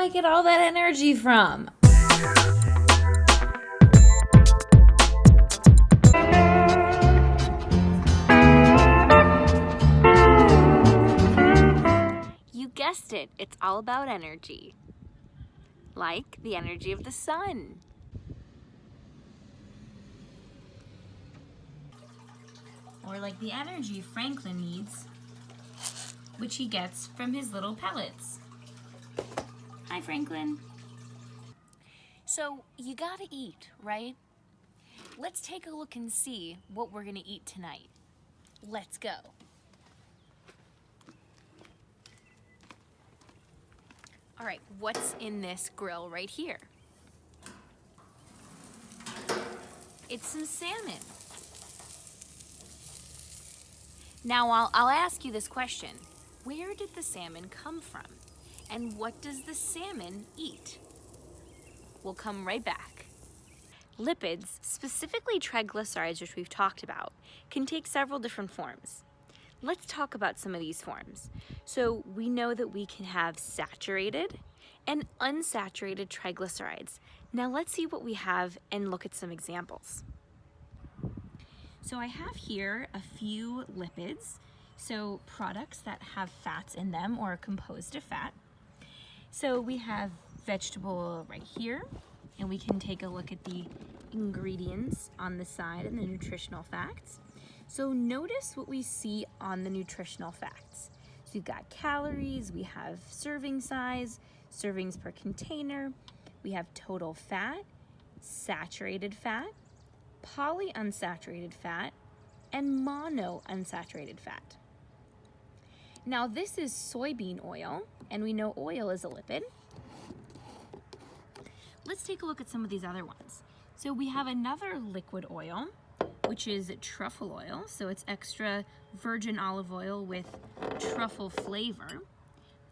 I get all that energy from? You guessed it, it's all about energy. Like the energy of the sun. Or like the energy Franklin needs, which he gets from his little pellets. Hi, Franklin. So you gotta eat, right? Let's take a look and see what we're gonna eat tonight. Let's go. All right, what's in this grill right here? It's some salmon. Now I'll ask you this question. Where did the salmon come from? And what does the salmon eat? We'll come right back. Lipids, specifically triglycerides, which we've talked about, can take several different forms. Let's talk about some of these forms. So we know that we can have saturated and unsaturated triglycerides. Now let's see what we have and look at some examples. So I have here a few lipids, so products that have fats in them or are composed of fat. So we have vegetable oil right here, and we can take a look at the ingredients on the side and the nutritional facts. So notice what we see on the nutritional facts. So we've got calories, we have serving size, servings per container, we have total fat, saturated fat, polyunsaturated fat, and monounsaturated fat. Now this is soybean oil, and we know oil is a lipid. Let's take a look at some of these other ones. So we have another liquid oil, which is truffle oil. So it's extra virgin olive oil with truffle flavor.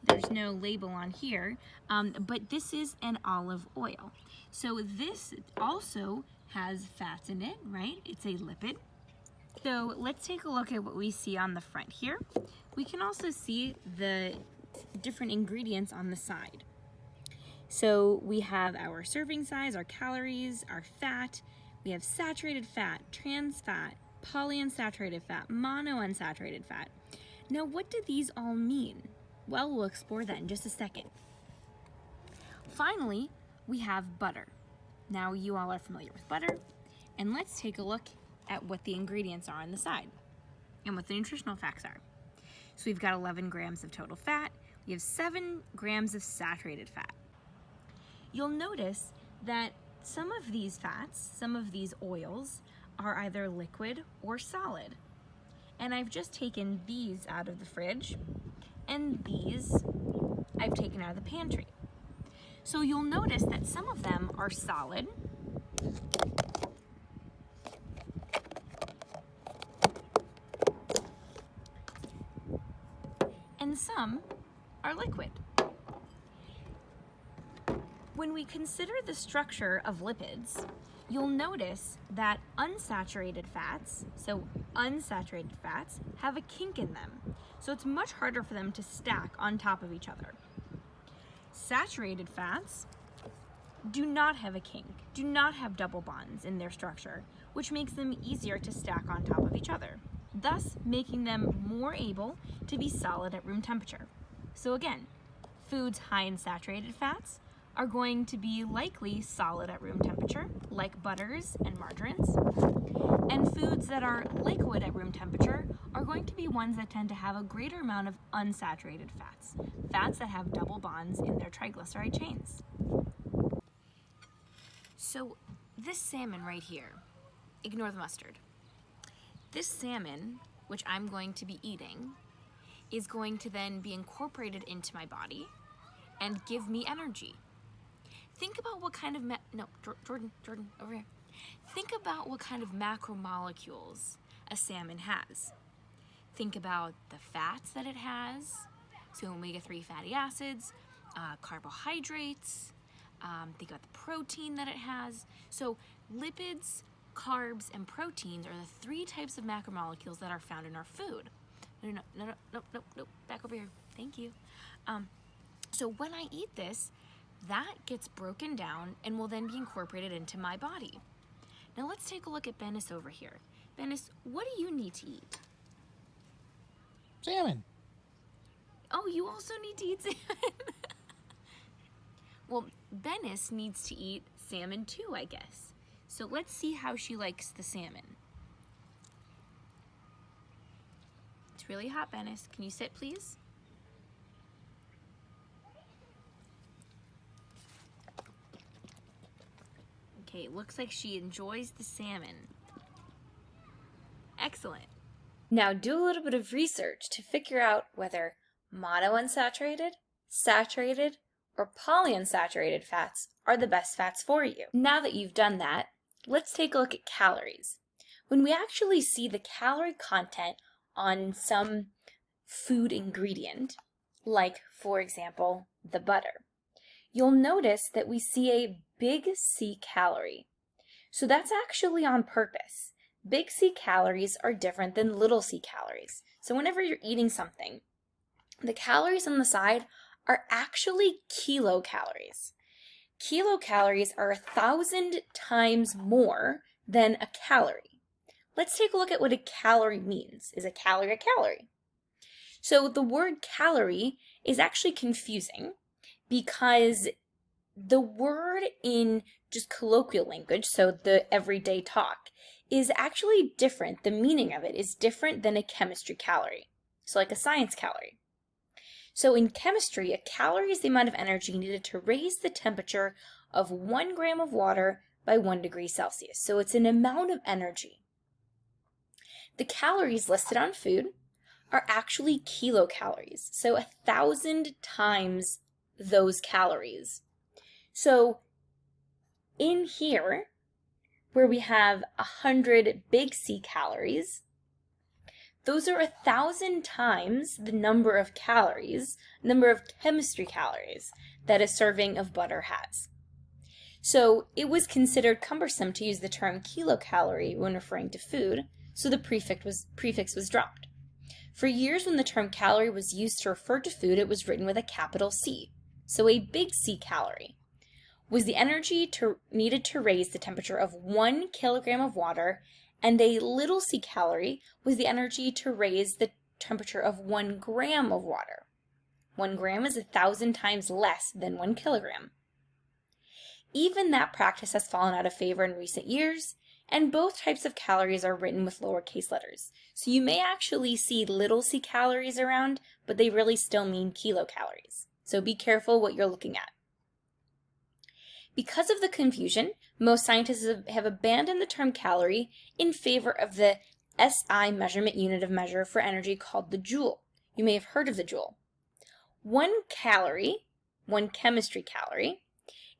There's no label on here, but this is an olive oil. So this also has fats in it, right? It's a lipid. So let's take a look at what we see on the front here. We can also see the different ingredients on the side. So we have our serving size, our calories, our fat. We have saturated fat, trans fat, polyunsaturated fat, monounsaturated fat. Now, what do these all mean? Well, we'll explore that in just a second. Finally, we have butter. Now, you all are familiar with butter, and let's take a look at what the ingredients are on the side and what the nutritional facts are. So we've got 11 grams of total fat. We have 7 grams of saturated fat. You'll notice that some of these fats, some of these oils, are either liquid or solid. And I've just taken these out of the fridge, and these I've taken out of the pantry. So you'll notice that some of them are solid, and some are liquid. When we consider the structure of lipids, you'll notice that unsaturated fats, have a kink in them. So it's much harder for them to stack on top of each other. Saturated fats do not have a kink, do not have double bonds in their structure, which makes them easier to stack on top of each other, thus making them more able to be solid at room temperature. So again, foods high in saturated fats are going to be likely solid at room temperature, like butters and margarines. And foods that are liquid at room temperature are going to be ones that tend to have a greater amount of unsaturated fats, fats that have double bonds in their triglyceride chains. So this salmon right here, ignore the mustard. This salmon, which I'm going to be eating, is going to then be incorporated into my body and give me energy. Think about what kind of, Jordan, over here. Think about what kind of macromolecules a salmon has. Think about the fats that it has, so omega-3 fatty acids, carbohydrates, think about the protein that it has. So lipids, carbs, and proteins are the 3 types of macromolecules that are found in our food. No, back over here, thank you. So when I eat this, that gets broken down and will then be incorporated into my body. Now let's take a look at Bennis over here. Bennis, what do you need to eat? Salmon. Oh, you also need to eat salmon. Well, Bennis needs to eat salmon too, I guess. So let's see how she likes the salmon. It's really hot, Bennis. Can you sit, please? Okay, it looks like she enjoys the salmon. Excellent. Now do a little bit of research to figure out whether monounsaturated, saturated, or polyunsaturated fats are the best fats for you. Now that you've done that, let's take a look at calories. When we actually see the calorie content on some food ingredient, like for example, the butter, you'll notice that we see a big C calorie. So that's actually on purpose. Big C calories are different than little c calories. So whenever you're eating something, the calories on the side are actually kilocalories. Kilocalories are 1,000 times more than a calorie. Let's take a look at what a calorie means. Is a calorie a calorie? So the word calorie is actually confusing because the word in just colloquial language, so the everyday talk, is actually different. The meaning of it is different than a chemistry calorie. So like a science calorie. So in chemistry, a calorie is the amount of energy needed to raise the temperature of 1 gram of water by 1 degree Celsius. So it's an amount of energy. The calories listed on food are actually kilocalories. So 1,000 times those calories. So in here, where we have 100 big C calories, those are 1,000 times the number of calories, number of chemistry calories that a serving of butter has. So it was considered cumbersome to use the term kilocalorie when referring to food, so the prefix was dropped. For years when the term calorie was used to refer to food, it was written with a capital C. So a big C calorie was the energy needed to raise the temperature of 1 kilogram of water, and a little c calorie was the energy to raise the temperature of 1 gram of water. 1 gram is 1,000 times less than 1 kilogram. Even that practice has fallen out of favor in recent years, and both types of calories are written with lowercase letters. So you may actually see little c calories around, but they really still mean kilocalories. So be careful what you're looking at. Because of the confusion, most scientists have abandoned the term calorie in favor of the SI measurement unit of measure for energy called the joule. You may have heard of the joule. 1 calorie, 1 chemistry calorie,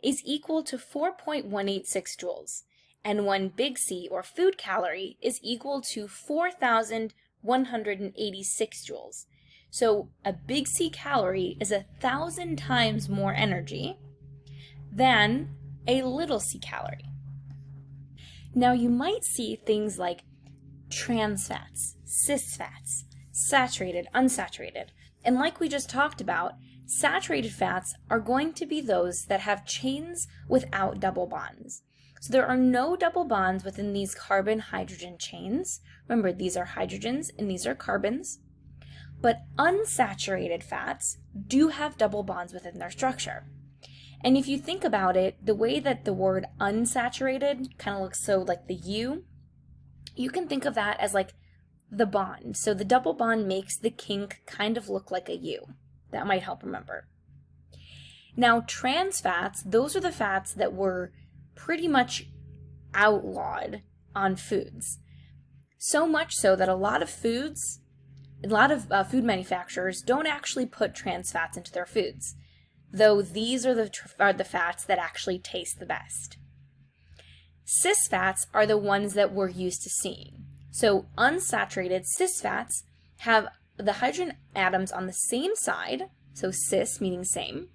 is equal to 4.186 joules, and 1 big C or food calorie is equal to 4,186 joules. So a big C calorie is 1,000 times more energy than a little c calorie. Now you might see things like trans fats, cis fats, saturated, unsaturated, and like we just talked about, saturated fats are going to be those that have chains without double bonds. So there are no double bonds within these carbon-hydrogen chains. Remember, these are hydrogens and these are carbons. But unsaturated fats do have double bonds within their structure. And if you think about it, the way that the word unsaturated kind of looks so like the U, you can think of that as like the bond. So the double bond makes the kink kind of look like a U. That might help remember. Now, trans fats, those are the fats that were pretty much outlawed on foods. So much so that a lot of food manufacturers don't actually put trans fats into their foods, though these are the fats that actually taste the best. Cis fats are the ones that we're used to seeing. So unsaturated cis fats have the hydrogen atoms on the same side, so cis meaning same,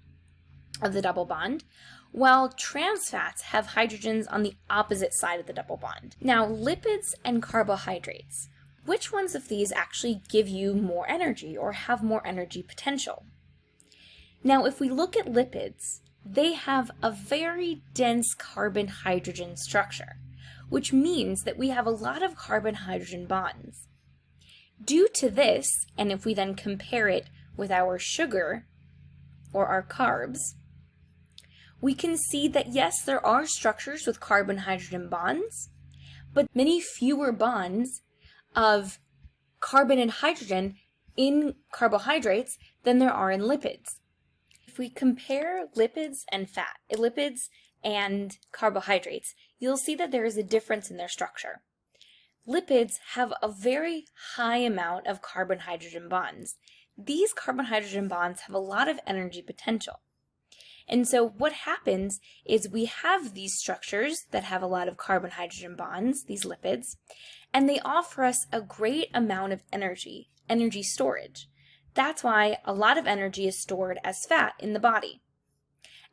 of the double bond, while trans fats have hydrogens on the opposite side of the double bond. Now, lipids and carbohydrates, which ones of these actually give you more energy or have more energy potential? Now, if we look at lipids, they have a very dense carbon-hydrogen structure, which means that we have a lot of carbon-hydrogen bonds. Due to this, and if we then compare it with our sugar or our carbs, we can see that yes, there are structures with carbon-hydrogen bonds, but many fewer bonds of carbon and hydrogen in carbohydrates than there are in lipids. If we compare lipids and carbohydrates, you'll see that there is a difference in their structure. Lipids have a very high amount of carbon-hydrogen bonds. These carbon-hydrogen bonds have a lot of energy potential. And so what happens is we have these structures that have a lot of carbon-hydrogen bonds, these lipids, and they offer us a great amount of energy storage. That's why a lot of energy is stored as fat in the body,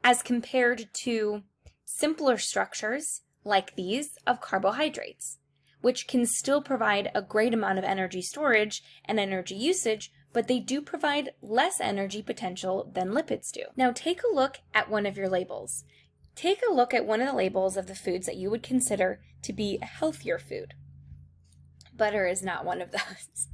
as compared to simpler structures like these of carbohydrates, which can still provide a great amount of energy storage and energy usage, but they do provide less energy potential than lipids do. Now take a look at one of your labels. Take a look at one of the labels of the foods that you would consider to be a healthier food. Butter is not one of those.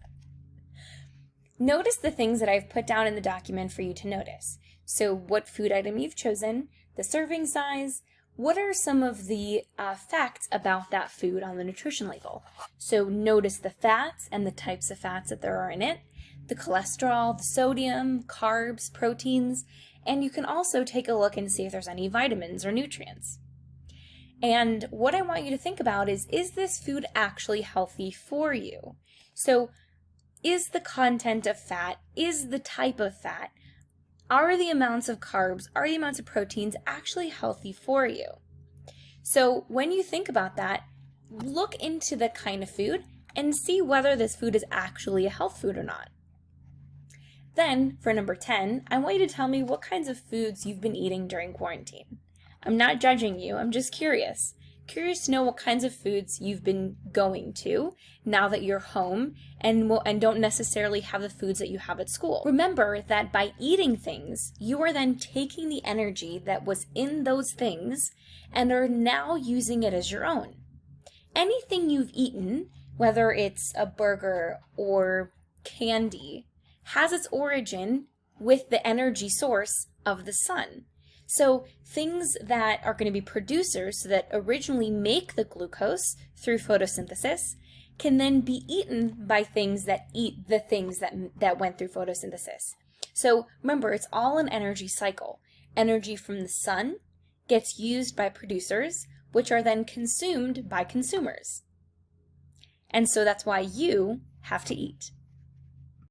Notice the things that I've put down in the document for you to notice. So what food item you've chosen, the serving size, what are some of the facts about that food on the nutrition label? So notice the fats and the types of fats that there are in it, the cholesterol, the sodium, carbs, proteins, and you can also take a look and see if there's any vitamins or nutrients. And what I want you to think about is this food actually healthy for you? So is the content of fat, is the type of fat, are the amounts of carbs, are the amounts of proteins actually healthy for you? So when you think about that, look into the kind of food and see whether this food is actually a health food or not. Then, for number 10, I want you to tell me what kinds of foods you've been eating during quarantine. I'm not judging you, I'm just curious. Curious to know what kinds of foods you've been going to now that you're home and don't necessarily have the foods that you have at school. Remember that by eating things, you are then taking the energy that was in those things and are now using it as your own. Anything you've eaten, whether it's a burger or candy, has its origin with the energy source of the sun. So things that are going to be producers that originally make the glucose through photosynthesis can then be eaten by things that eat the things that went through photosynthesis. So remember, it's all an energy cycle. Energy from the sun gets used by producers, which are then consumed by consumers. And so that's why you have to eat.